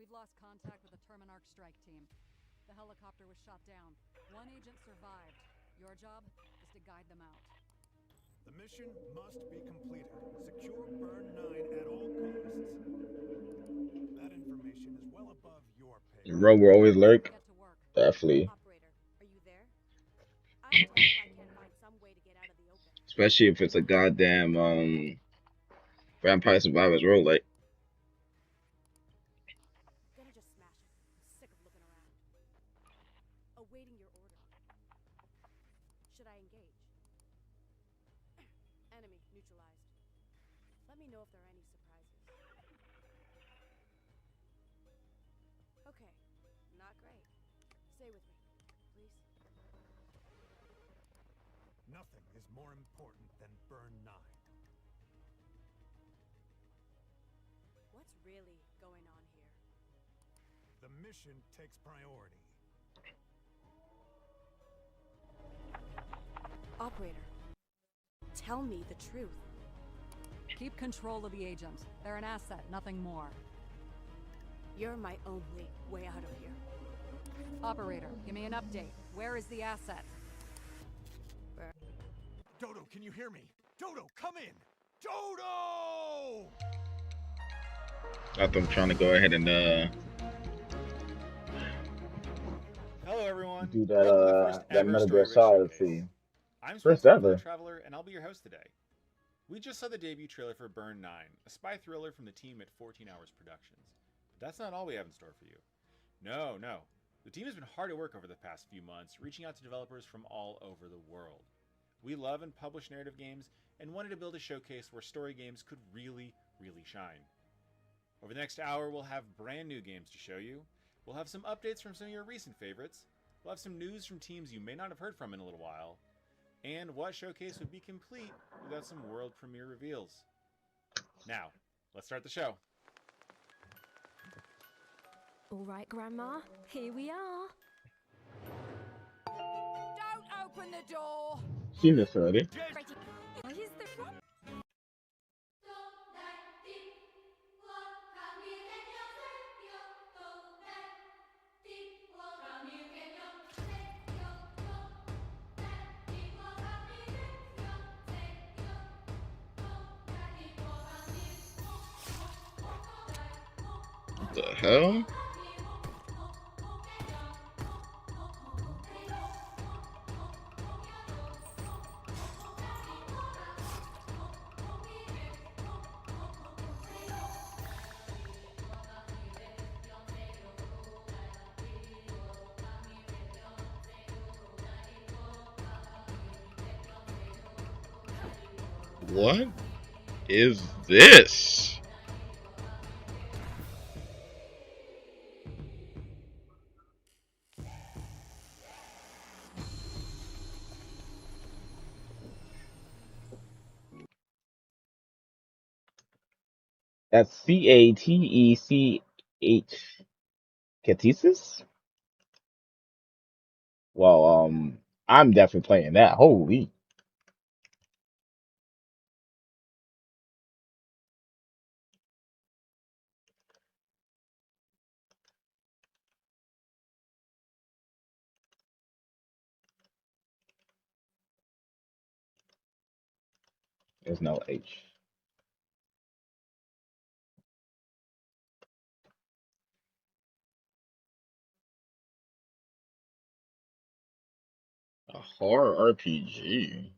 We've lost contact with the Terminarch strike team. The helicopter was shot down. One agent survived. Your job is to guide them out. The mission must be completed. Secure Burn 9 at all costs. That information is well above your pay. Bro, will always lurk. Get to work. Definitely. Operator, are you there? I'm told if I can't find some way to get out of the open. Especially if it's a goddamn Vampire Survivors roguelike. Gonna just smash it. I'm sick of looking around. Awaiting your order. Should I engage? Enemy neutralized. Let me know if there are any surprises. Okay, not great. Stay with me, please. Nothing is more important than Burn 9. What's really going on here? The mission takes priority. Operator, tell me the truth. Keep control of the agent. They're an asset, nothing more. You're my only way out of here. Operator, give me an update. Where is the asset? Dodo, can you hear me? Dodo, come in! Dodo! I thought I'm trying to go ahead and Hello everyone. do Welcome to the first that ever Metal Gear Storyrich Solid showcase. theme. I'm First Spencer, ever. the Traveler, and I'll be your host today. We just saw the debut trailer for Burn 9, a spy thriller from the team at 14 Hours Productions. But that's not all we have in store for you. No. The team has been hard at work over the past few months, reaching out to developers from all over the world. We love and publish narrative games, and wanted to build a showcase where story games could really shine. Over the next hour, we'll have brand new games to show you. We'll have some updates from some of your recent favorites. We'll have some news from teams you may not have heard from in a little while. And what showcase would be complete without some world premiere reveals? Now, let's start the show. All right, Grandma, here we are. Don't open the door! Seen this already. What is the problem? What the hell? What is this? That's Catechis? Catesis? Well, I'm definitely playing that. Holy. There's no H. A horror RPG.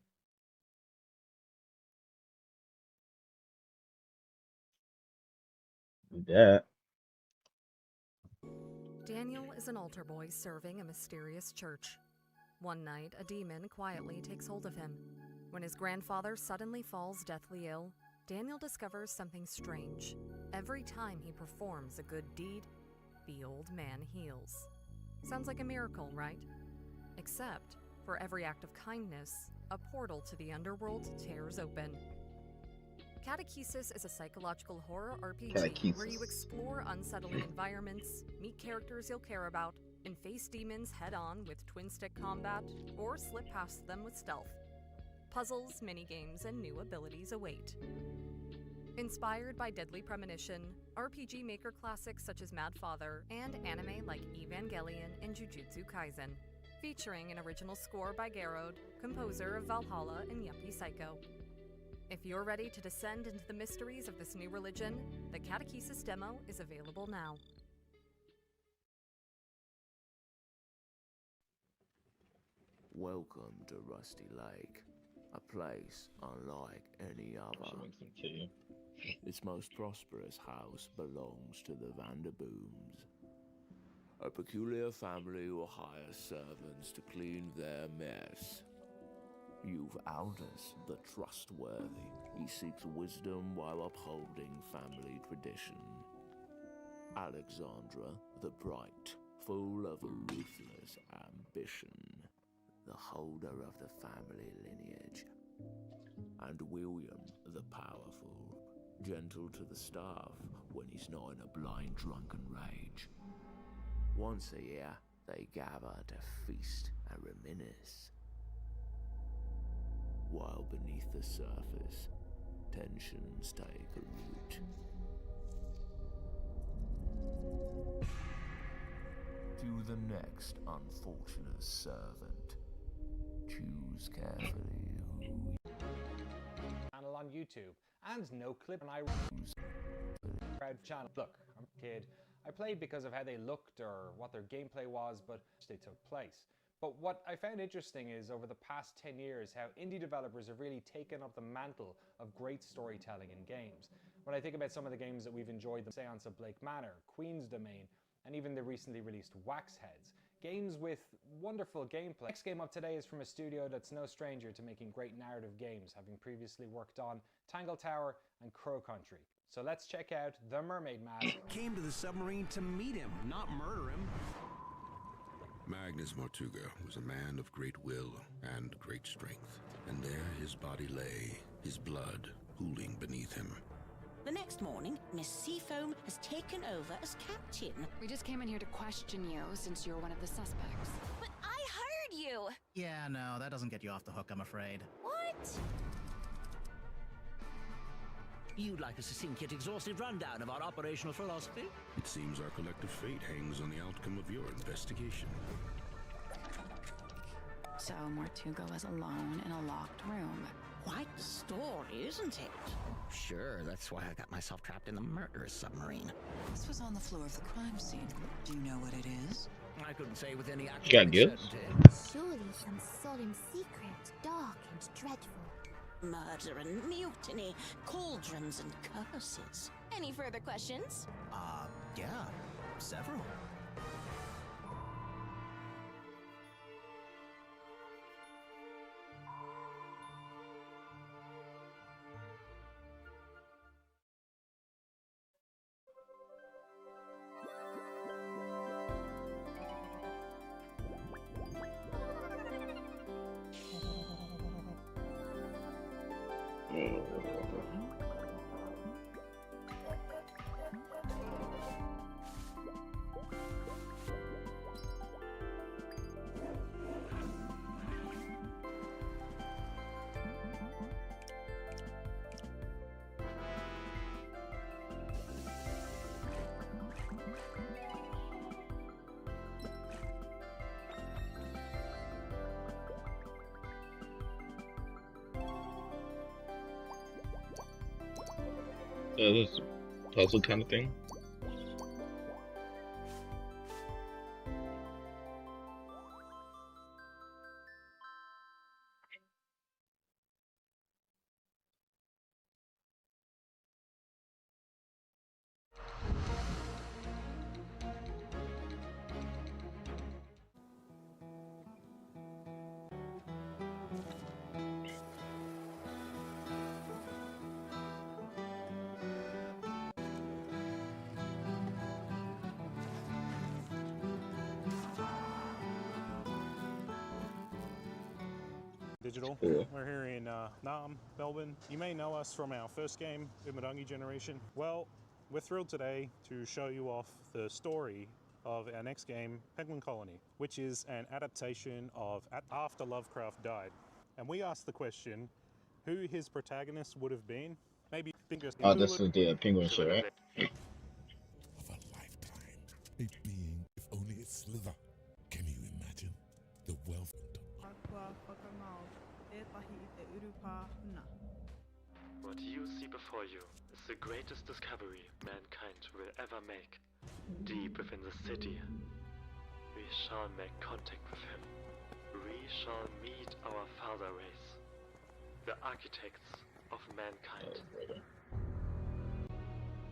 That. Daniel is an altar boy serving a mysterious church. One night, a demon quietly takes hold of him. When his grandfather suddenly falls deathly ill, Daniel discovers something strange. Every time he performs a good deed, the old man heals. Sounds like a miracle, right? Except, for every act of kindness, a portal to the underworld tears open. Catechesis is a psychological horror RPG where you explore unsettling environments, meet characters you'll care about, and face demons head-on with twin-stick combat, or slip past them with stealth. Puzzles, minigames, and new abilities await. Inspired by Deadly Premonition, RPG Maker classics such as Mad Father, and anime like Evangelion and Jujutsu Kaisen, featuring an original score by Garrod, composer of Valhalla and Yuppie Psycho. If you're ready to descend into the mysteries of this new religion, the Catechesis demo is available now. Welcome to Rusty Lake, a place unlike any other. Should make some tea. Its most prosperous house belongs to the Vanderbooms, a peculiar family who hire servants to clean their mess. You've Aldous, the trustworthy. He seeks wisdom while upholding family tradition. Alexandra, the bright, full of ruthless ambition, the holder of the family lineage. And William, the powerful, gentle to the staff when he's not in a blind drunken rage. Once a year, they gather to feast and reminisce. While beneath the surface, tensions take root. To the next unfortunate servant, choose carefully who channel on YouTube and no clip and I proud channel. Look, I'm a kid. I played because of how they looked or what their gameplay was, but they took place. But what I found interesting is over the past 10 years how indie developers have really taken up the mantle of great storytelling in games. When I think about some of the games that we've enjoyed, the Seance of Blake Manor, Queen's Domain, and even the recently released Waxheads, games with wonderful gameplay. Next game up today is from a studio that's no stranger to making great narrative games, having previously worked on Tangle Tower and Crow Country. So let's check out The Mermaid Mask. Came to the submarine to meet him, not murder him. Magnus Mortuga was a man of great will and great strength, and there his body lay, his blood pooling beneath him. The next morning, Miss Seafoam has taken over as captain. We just came in here to question you, since you're one of the suspects. But I heard you! Yeah, no, that doesn't get you off the hook, I'm afraid. What? You'd like a succinct yet exhaustive rundown of our operational philosophy? It seems our collective fate hangs on the outcome of your investigation. So Mortuga was alone in a locked room. Quite the story, isn't it? Sure, that's why I got myself trapped in the murderous submarine. This was on the floor of the crime scene. Do you know what it is? I couldn't say with any got accurate gifts? Surely some solemn secret, dark and dreadful. Murder and mutiny, cauldrons and curses. Any further questions? Yeah, several. This puzzle kind of thing. Digital. Cool. We're here in Nam, Melbourne. You may know us from our first game, Umarangi Generation. Well, we're thrilled today to show you off the story of our next game, Penguin Colony, which is an adaptation of After Lovecraft Died. And we asked the question, who his protagonist would have been? Maybe Oh, this is the penguin shit, right? Of a lifetime. A being, if only a slither. Can you imagine the wealth? What you see before you is the greatest discovery mankind will ever make. Deep within the city, we shall make contact with him. We shall meet our father race, the architects of mankind.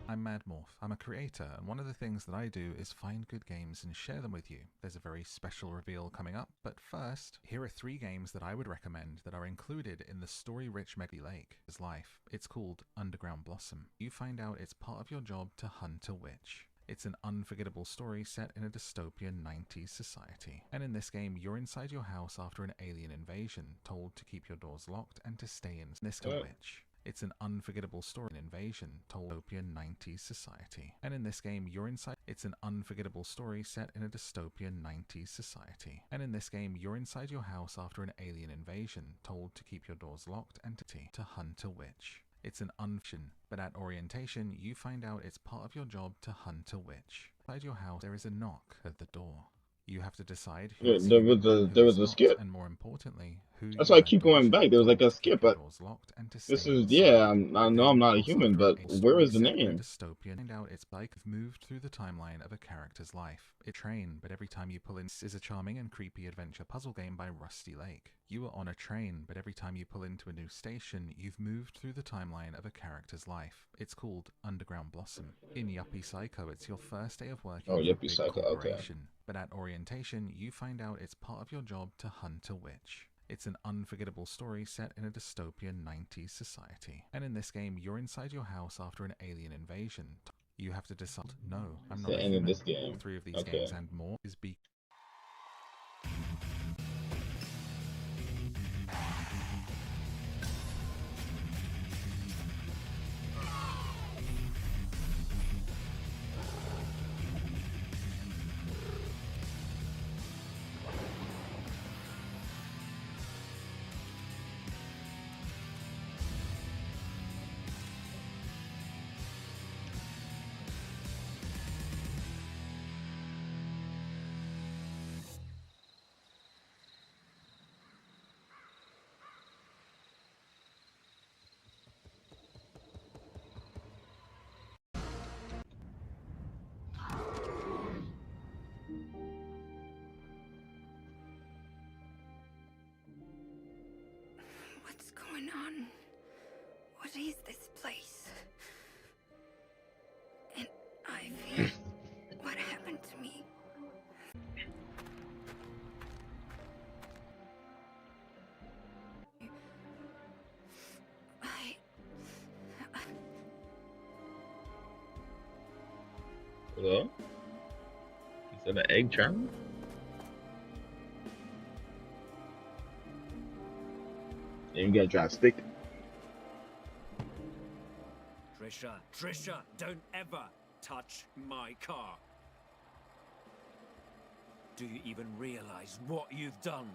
I'm MadMorph. I'm a creator, and one of the things that I do is find good games and share them with you. There's a very special reveal coming up, but first, here are 3 games that I would recommend that are included in the Storyrich Meggy Lake's life. It's called Underground Blossom. You find out it's part of your job to hunt a witch. It's an unforgettable story set in a dystopian 90s society. And in this game, you're inside your house after an alien invasion, told to keep your doors locked and to stay in this witch. It's an unforgettable story, an invasion, told dystopian 90s society. And in this game, you're inside. It's an unforgettable story set in a dystopian 90s society. And in this game, you're inside your house after an alien invasion, told to keep your doors locked and to hunt a witch. It's an unfiction, but at orientation, you find out it's part of your job to hunt a witch. Inside your house, there is a knock at the door. You have to decide who is There human was and who there is was a not, skip. and more importantly, who That's you why I let keep do the going back. job, There was like a told to skip, keep your but doors locked and to this stay is inside. I know I'm not a human, but where is the Set in a name? dystopian. Find out it's like you've moved through the timeline of a character's life. It's train, but every time you pull in is a charming and creepy adventure puzzle game by Rusty Lake. You are on a train, but every time you pull into a new station, you've moved through the timeline of a character's life. It's called Underground Blossom. In Yuppie Psycho, it's your first day of working for a Yuppie big Psycho, okay. corporation. But at orientation, you find out it's part of your job to hunt a witch. It's an unforgettable story set in a dystopian 90s society. And in this game, you're inside your house after an alien invasion. You have to decide, no, I'm not The a end of human. this game. All 3 of these Okay. games and more is be. What's going on? What is this place? And Ivy, what happened to me? Hello? Is that an egg charm? And you gotta drive stick. Trisha, don't ever touch my car. Do you even realize what you've done?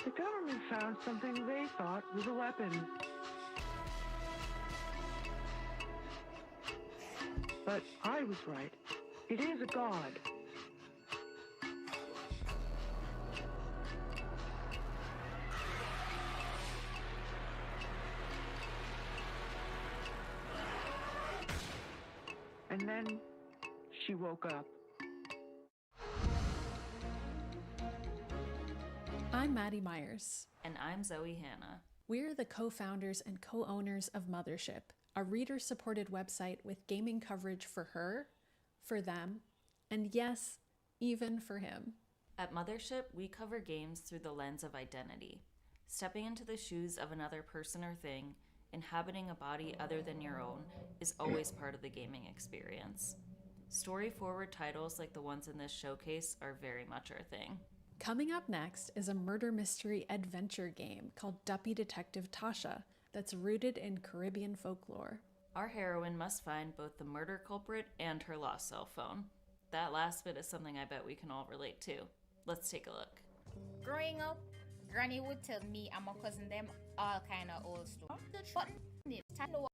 The government found something they thought was a weapon. But I was right. It is a god. And then she woke up. I'm Maddie Myers. And I'm Zoe Hanna. We're the co-founders and co-owners of Mothership, a reader-supported website with gaming coverage for her, for them, and yes, even for him. At Mothership, we cover games through the lens of identity. Stepping into the shoes of another person or thing, inhabiting a body other than your own, is always part of the gaming experience. Story-forward titles like the ones in this showcase are very much our thing. Coming up next is a murder mystery adventure game called Duppy Detective Tasha that's rooted in Caribbean folklore. Our heroine must find both the murder culprit and her lost cell phone. That last bit is something I bet we can all relate to. Let's take a look. Growing up, Granny would tell me and my cousin them all kind of old stories. But it's time to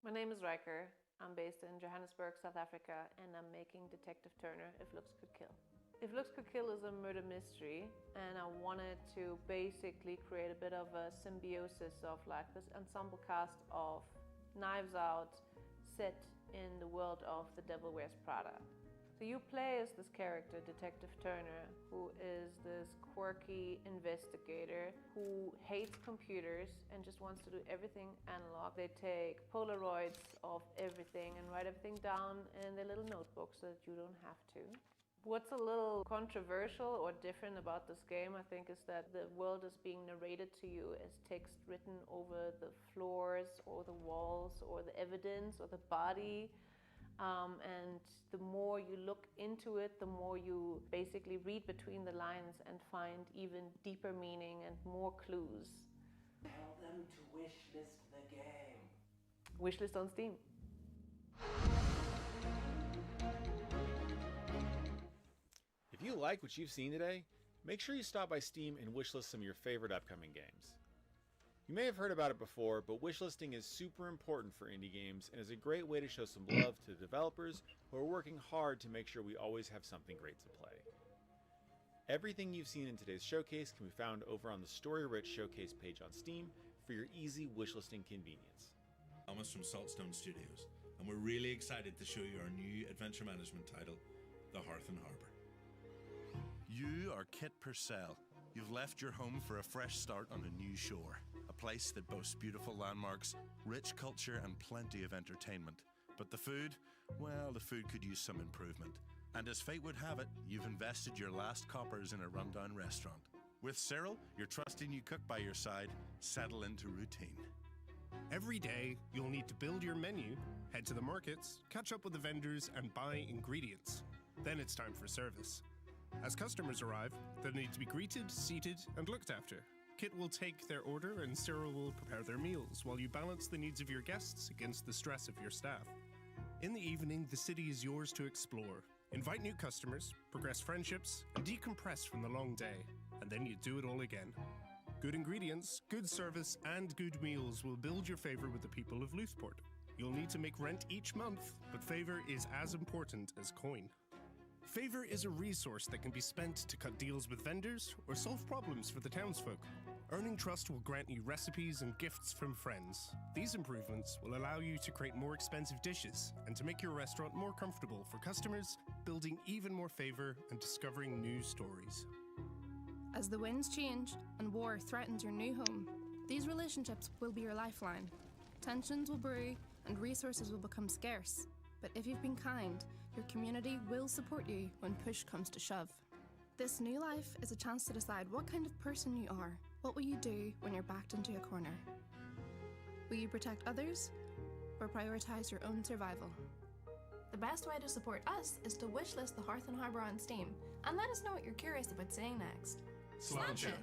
My name is Riker. I'm based in Johannesburg, South Africa, and I'm making Detective Turner, If Looks Could Kill. If Looks Could Kill is a murder mystery, and I wanted to basically create a bit of a symbiosis of like this ensemble cast of Knives Out set in the world of The Devil Wears Prada. So you play as this character, Detective Turner, who is this quirky investigator who hates computers and just wants to do everything analog. They take Polaroids of everything and write everything down in their little notebook so that you don't have to. What's a little controversial or different about this game, I think, is that the world is being narrated to you as text written over the floors or the walls or the evidence or the body. And the more you look into it, the more you basically read between the lines and find even deeper meaning and more clues. Tell them to wishlist the game. Wishlist on Steam. If you like what you've seen today, make sure you stop by Steam and wishlist some of your favorite upcoming games. You may have heard about it before, but wishlisting is super important for indie games and is a great way to show some love to the developers who are working hard to make sure we always have something great to play. Everything you've seen in today's showcase can be found over on the Storyrich showcase page on Steam for your easy wishlisting convenience. Thomas from Saltstone Studios, and we're really excited to show you our new adventure management title, The Hearth and Harbour. You are Kit Purcell. You've left your home for a fresh start on a new shore. A place that boasts beautiful landmarks, rich culture, and plenty of entertainment. But the food? Well, the food could use some improvement. And as fate would have it, you've invested your last coppers in a rundown restaurant. With Cyril, your trusty new cook by your side, settle into routine. Every day, you'll need to build your menu, head to the markets, catch up with the vendors, and buy ingredients. Then it's time for service. As customers arrive, they'll need to be greeted, seated, and looked after. Kit will take their order and Cyril will prepare their meals while you balance the needs of your guests against the stress of your staff. In the evening, the city is yours to explore. Invite new customers, progress friendships, and decompress from the long day. And then you do it all again. Good ingredients, good service, and good meals will build your favor with the people of Luthport. You'll need to make rent each month, but favor is as important as coin. Favor is a resource that can be spent to cut deals with vendors or solve problems for the townsfolk. Earning trust will grant you recipes and gifts from friends. These improvements will allow you to create more expensive dishes and to make your restaurant more comfortable for customers, building even more favor and discovering new stories. As the winds change and war threatens your new home, these relationships will be your lifeline. Tensions will brew and resources will become scarce. But if you've been kind, your community will support you when push comes to shove. This new life is a chance to decide what kind of person you are. What will you do when you're backed into a corner? Will you protect others or prioritize your own survival? The best way to support us is to wishlist the Hearth and Harbour on Steam and let us know what you're curious about seeing next. Sláinte.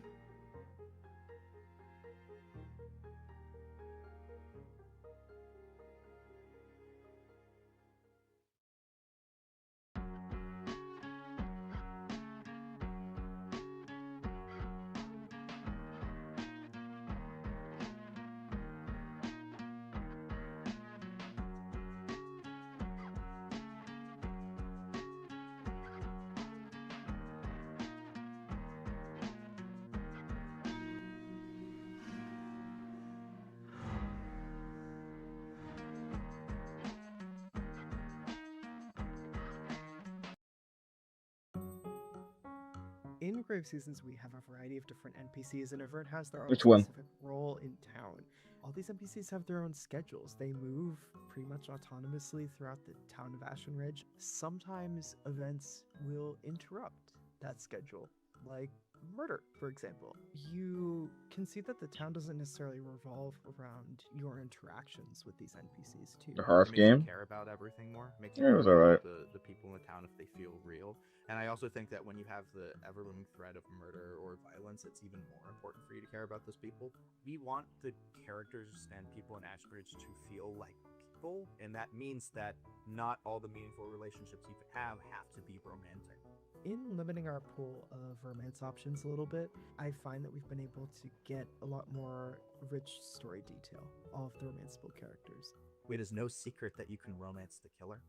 In Grave Seasons, we have a variety of different NPCs, and everyone has their own Which one? specific role in town. All these NPCs have their own schedules. They move pretty much autonomously throughout the town of Ashen Ridge. Sometimes events will interrupt that schedule, like murder, for example. You can see that the town doesn't necessarily revolve around your interactions with these NPCs, too. The Hearth It makes game? you care about everything more. Makes you Yeah, it care was about alright. the people in the town if they feel real. And I also think that when you have the ever-looming threat of murder or violence, it's even more important for you to care about those people. We want the characters and people in Ashbridge to feel like people, and that means that not all the meaningful relationships you have to be romantic. In limiting our pool of romance options a little bit, I find that we've been able to get a lot more rich story detail of the romanceable characters. It is no secret that you can romance the killer.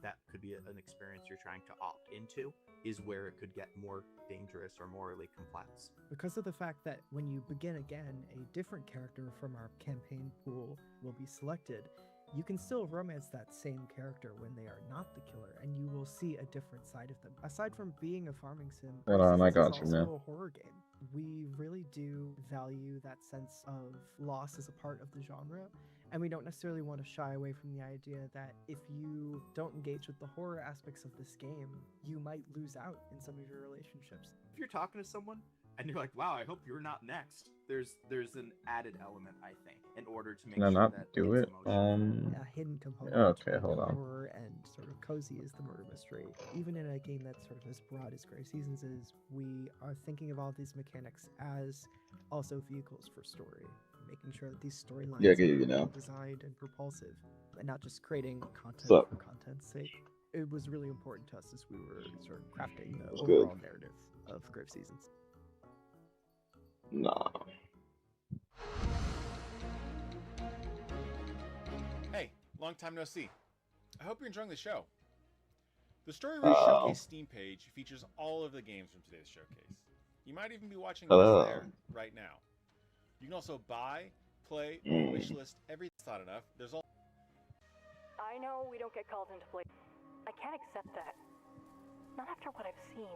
That could be an experience you're trying to opt into, is where it could get more dangerous or morally complex. Because of the fact that when you begin again, a different character from our campaign pool will be selected, you can still romance that same character when they are not the killer, and you will see a different side of them. Aside from being a farming sim, Hold on, I this is got you, also man. a horror game. We really do value that sense of loss as a part of the genre, and we don't necessarily want to shy away from the idea that if you don't engage with the horror aspects of this game, you might lose out in some of your relationships. If you're talking to someone and you're like, wow, I hope you're not next, there's an added element, I think, in order to make Can I sure not that do it? a hidden component Okay, between hold on. horror and sort of cozy is the murder mystery. Even in a game that's sort of as broad as Grave Seasons is, we are thinking of all these mechanics as also vehicles for story, making sure that these storylines Yeah, I get you are now. well designed and propulsive, and not just creating content What's up? for content's sake. It was really important to us as we were sort of crafting the That's good. overall narrative of Grave Seasons. Nah. Hey, long time no see. I hope you're enjoying the show. The Storyrich Showcase Steam page features all of the games from today's showcase. You might even be watching this Hello. there right now. You can also buy, play, or wishlist everything. That's not enough. There's all. I know we don't get called into play. I can't accept that. Not after what I've seen.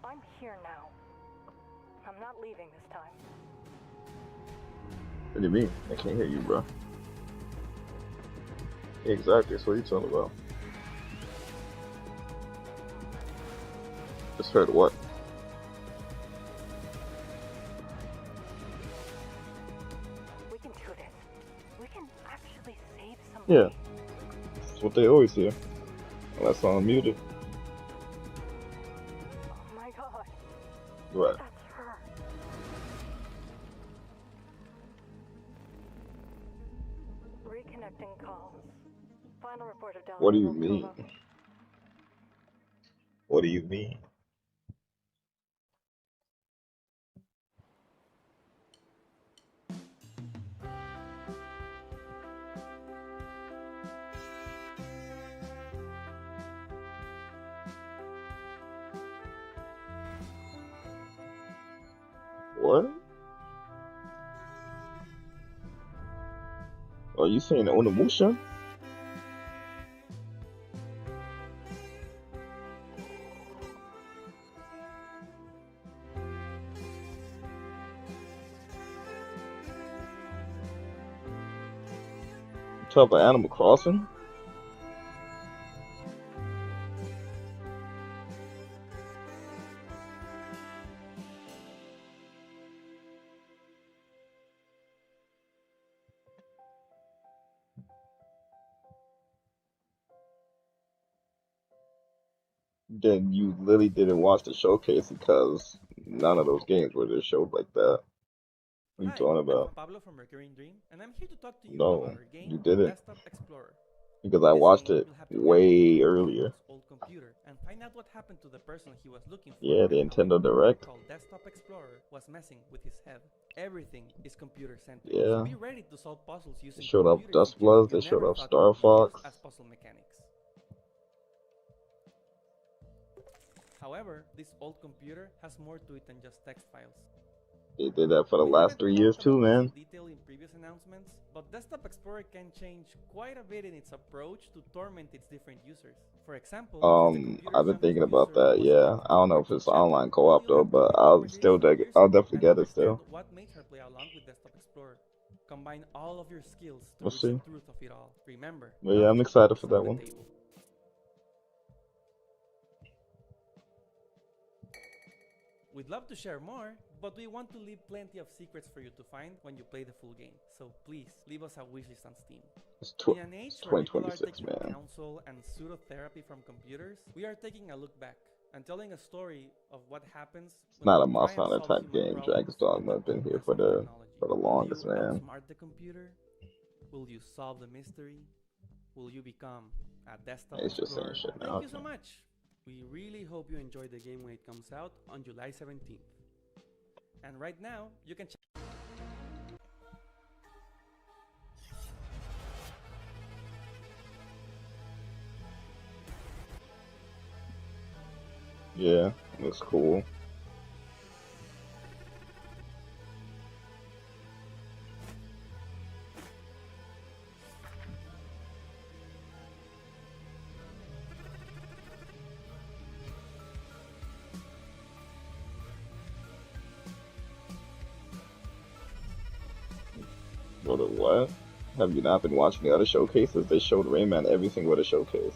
I'm here now. I'm not leaving this time. What do you mean? I can't hear you, bro. Exactly, that's what you talking about. Just heard what? We can do this. We can actually save some. Yeah. That's what they always hear. Unless I'm muted. Oh my god. What? That's her. Reconnecting calls. Final report of Delaware. What do you mean? What do you mean? What? Are you saying Onimusha? You talk about Animal Crossing? Then you literally didn't watch the showcase because none of those games were just showed like that. What are you talking about? Pablo from Recurring Dream, and I'm here to talk to you about No, our game, you didn't. Desktop Explorer. Because I This watched game, it you'll have to navigate way through earlier. Pablo's old computer and find out what happened to the person he was looking for Yeah, the and how a Nintendo program Direct. called Desktop Explorer was messing with his head. Everything is computer-centric, so Yeah. be ready to solve puzzles They using showed off computer Dust features Bloods, you they showed never off thought Star could be used Fox. as puzzle mechanics. However, this old computer has more to it than just text files. They did that for the We last haven't 3 years talked too, about this in man. detail in previous announcements, but Desktop Explorer can change quite a bit in its approach to torment its different users. For example, since the computer I've been summons thinking about user that, was yeah. linked I to a don't know if virtual it's chat, online all co-op you though, have to do but is conversation with I'll user definitely and get it understand still. what made her play along with Desktop Explorer. Combine all of your skills to We'll reach see. the truth of it all. Remember, But yeah, I'm nothing excited is for off that the one. table. We'd love to share more, but we want to leave plenty of secrets for you to find when you play the full game. So please, leave us a wishlist on Steam. In an age where people are 2026, taking man. counsel and pseudo-therapy from computers, we are taking a look back and telling a story of what happens It's when not we a try Monster and Hunter solve type human game. problems Dragon's with Dogma the have been here boldness for of the technology. longest, Will you man. outsmart the computer? Will you solve the mystery? Will you become a desktop It's just saying explorer? shit Thank now. you so much. We really hope you enjoy the game when it comes out on July 17th. And right now, you can check. Yeah, looks cool. Brother, what? Have you not been watching the other showcases? They showed Rayman everything with a showcase.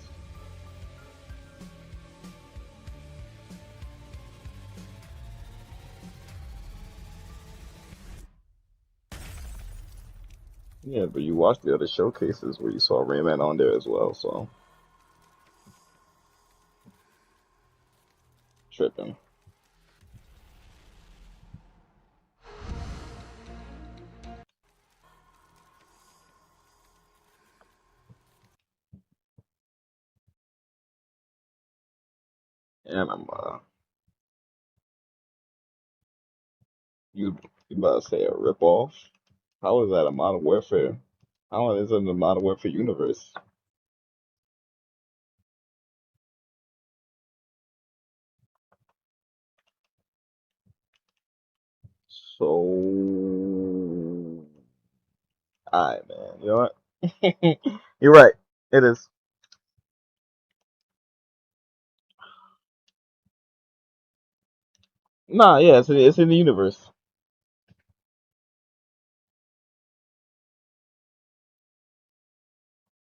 Yeah, but you watched the other showcases where you saw Rayman on there as well, so. Tripping. And you about to say a ripoff? How is that a Modern Warfare? How is it in the Modern Warfare universe? So, alright, man. You know what? You're right. It is. Nah, yeah, it's in the universe.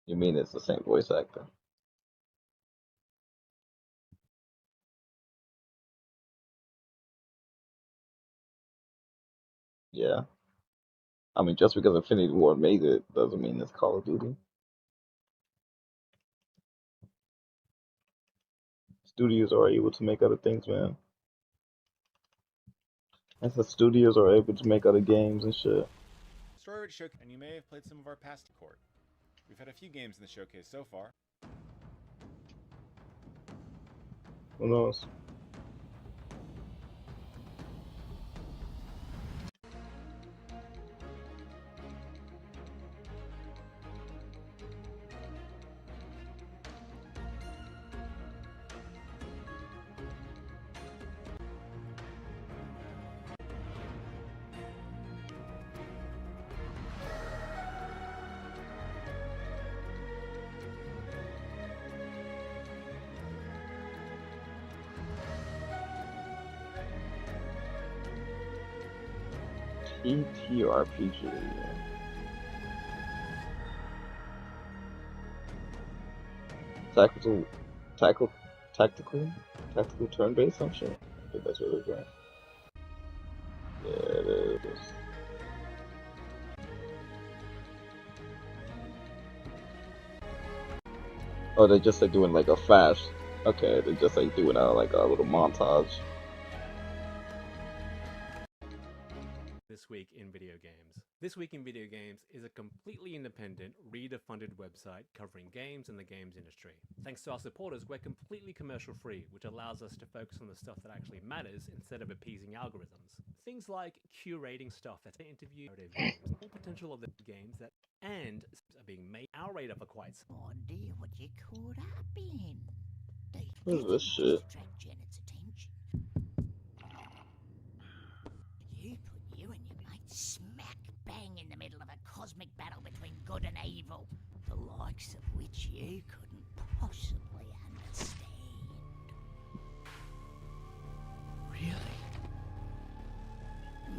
You mean it's the same voice actor? Yeah. I mean, just because Infinity War made it doesn't mean it's Call of Duty. Studios are able to make other things, man. And the studios are able to make other games and shit. Storyrich showcase, and you may have played some of our past court. We've had a few games in the showcase so far. Who knows? ETRPG. Tactical turn-based some shit. I think that's what it is, right? Yeah, it is. Oh, they're just like doing like a flash. Okay, they're just like doing like a little montage. This week in video games. This Week in Video Games is a completely independent, reader-funded website covering games and the games industry. Thanks to our supporters, we're completely commercial-free, which allows us to focus on the stuff that actually matters instead of appeasing algorithms. Things like curating stuff that's interview narrative games, all potential of the games that and are being made our radar for quite some time. Wonder what you caught up in. What is this shit? Distract Janet's attention. You put you and your mate smack bang in the middle of a cosmic battle between good and evil, the likes of which you couldn't possibly understand. Really?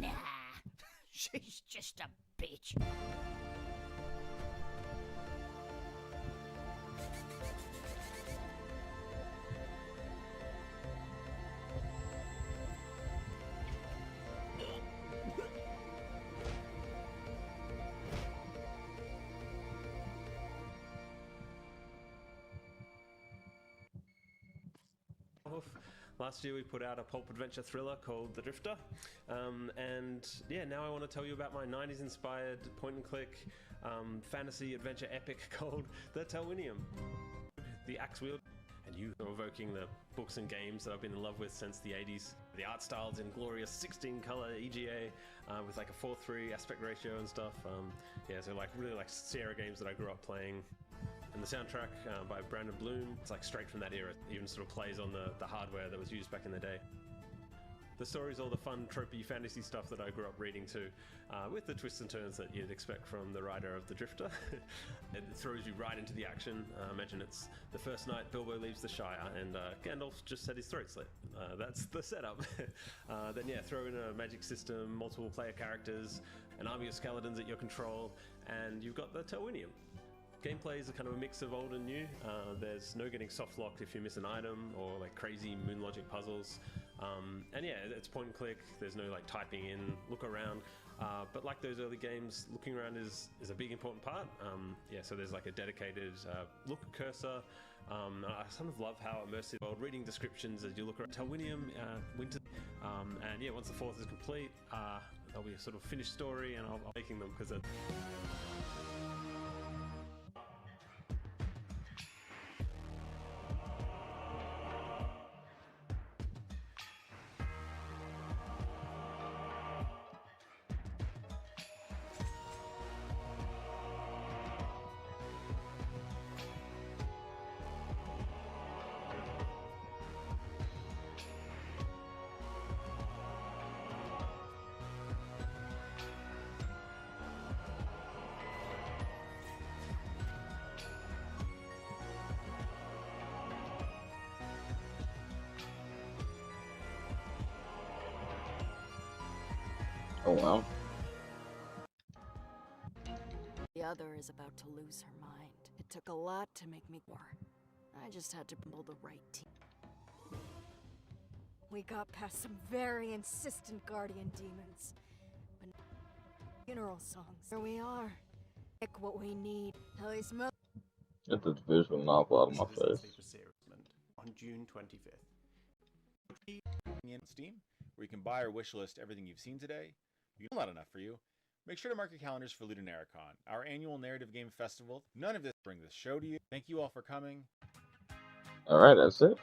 Nah, she's just a bitch. Last year we put out a pulp adventure thriller called The Drifter, and yeah, now I want to tell you about my 90s inspired point and click fantasy adventure epic called The Telwinium. The axe wield, and you are evoking the books and games that I've been in love with since the 80s. The art styles in glorious 16 color EGA with like a 4:3 aspect ratio and stuff. Yeah, so like really like Sierra games that I grew up playing. And the soundtrack by Brandon Bloom, it's like straight from that era. It even sort of plays on the hardware that was used back in the day. The story's all the fun, tropey fantasy stuff that I grew up reading too, with the twists and turns that you'd expect from the writer of The Drifter. It throws you right into the action. Imagine it's the first night Bilbo leaves the Shire and Gandalf just had his throat slit. That's the setup. Then yeah, throw in a magic system, multiple player characters, an army of skeletons at your control, and you've got the Telwinium. Gameplay is a kind of a mix of old and new. There's no getting soft locked if you miss an item or like crazy moon logic puzzles. And yeah, it's point and click. There's no like typing in, look around. But like those early games, looking around is a big important part. Yeah, so there's like a dedicated look cursor. I sort of love how immersive world reading descriptions as you look around Telwinium, Winter. And yeah, once the fourth is complete, there'll be a sort of finished story and I'll be making them because Oh wow. The other is about to lose her mind. It took a lot to make me war. I just had to build the right team. We got past some very insistent guardian demons. But funeral songs. Here we are. Pick what we need. At least most. Get this visual novel out of my face. On June 25th. In Steam, where you can buy or wishlist everything you've seen today. If not enough for you, make sure to mark your calendars for Ludonarracon, our annual narrative game festival. None of this bring this show to you. Thank you all for coming. All right, that's it.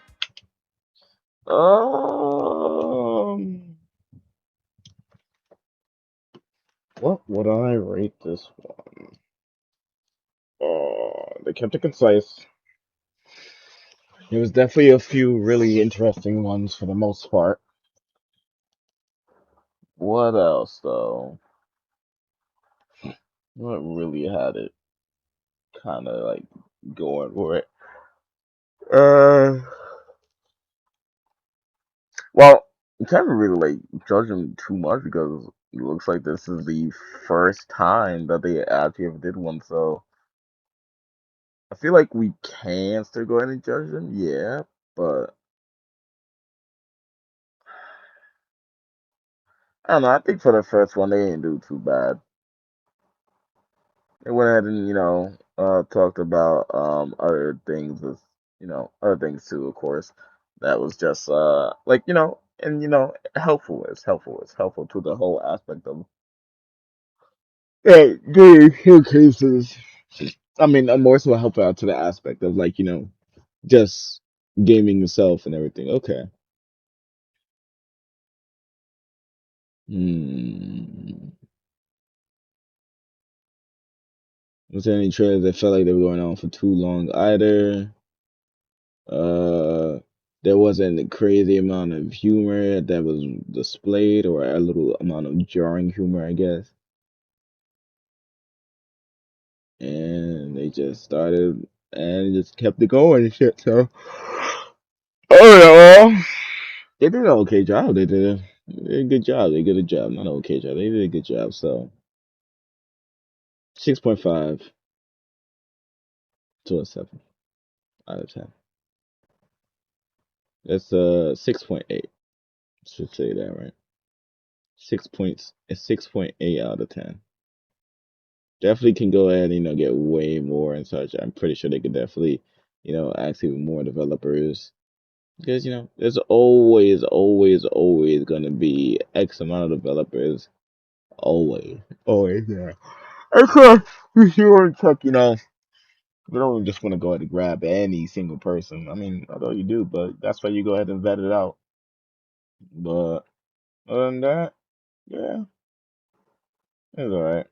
What would I rate this one? They kept it concise. There was definitely a few really interesting ones for the most part. What else, though? What really had it kind of like going for it? Well, you can't really like judge them too much because looks like this is the first time that they actually ever did one, so I feel like we can still go ahead and judge them, yeah, but I don't know. I think for the first one, they didn't do too bad. They went ahead and talked about other things with other things too, of course. That was just like and helpful. It's helpful. It's helpful to the whole aspect of game showcases. I mean, I'm more so helpful out to the aspect of like just gaming yourself and everything. Okay. Hmm. Was there any trailers that felt like they were going on for too long either? Uh, there wasn't a crazy amount of humor that was displayed, or a little amount of jarring humor, I guess. And they just started and just kept it going and shit. So, oh, they did an okay job. They did a good job. They did a job, not an okay job. They did a good job. So, 6.5 to a 7 out of 10. That's 6.8. Should say that right. 6 points. It's 6.8 out of 10. Definitely can go ahead and get way more and such. I'm pretty sure they could definitely ask even more developers because there's always gonna be X amount of developers. Always, yeah. Of course, if you want to check, you don't just want to go ahead and grab any single person. I mean, although you do, but that's why you go ahead and vet it out. But other than that, yeah, it's alright.